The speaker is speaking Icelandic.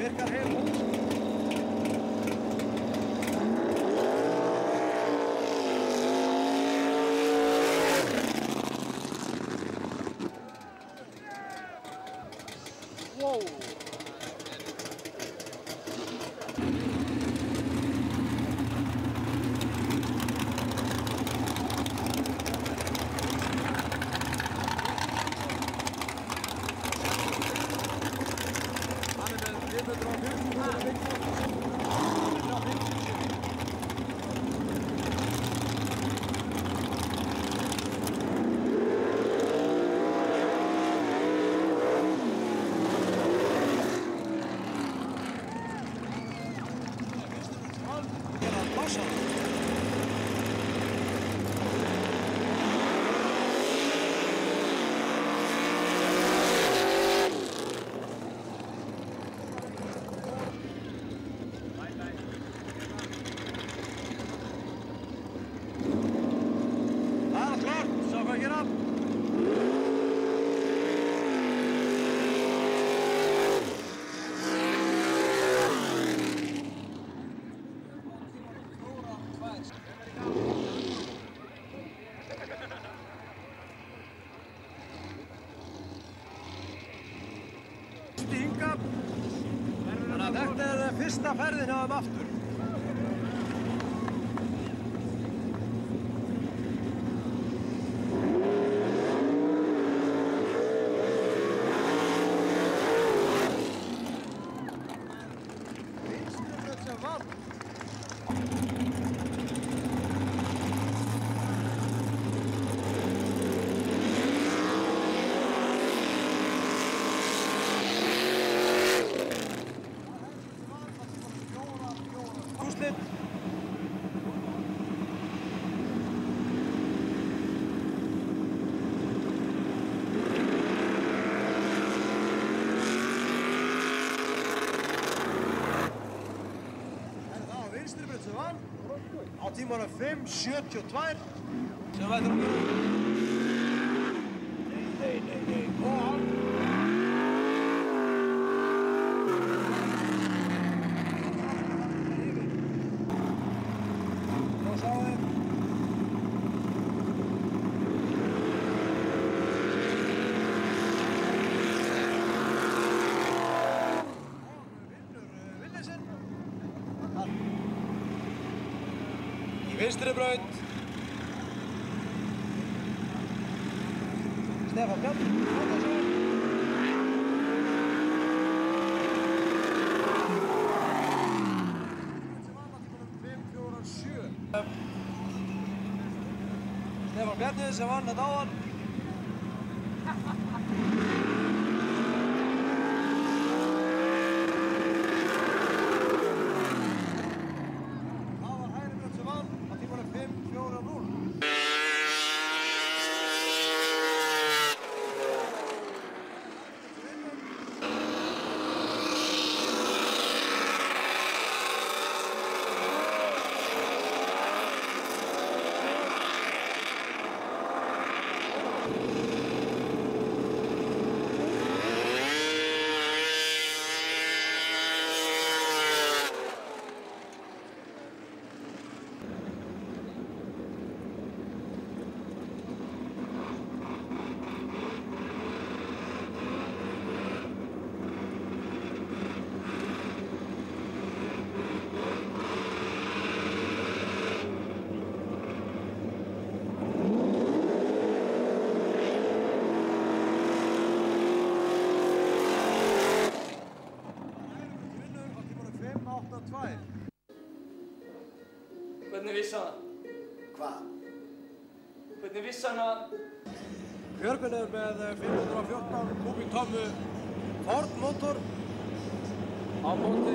virkar heil hús. Wow! Hingað. Þannig að þetta er fyrsta ferðin á þeim aftur. Vinstribraut sem vann. Vinstribraut sem vann á tímanum 5:72 sem vætur að gera. Nei. Og hann. Og sá þeim. Vinstribraut. Stefán Bjarnason. Sem vann á tímanum 5:47. Stefán Bjarnason sem vann þetta áðan. Það var hægribraut sem vann á tímanum 5:40. Hvernig vissi hann það? Hvað? Hvernig vissi hann að... Björgvin er með 514 kubíktommu Ford motor á móti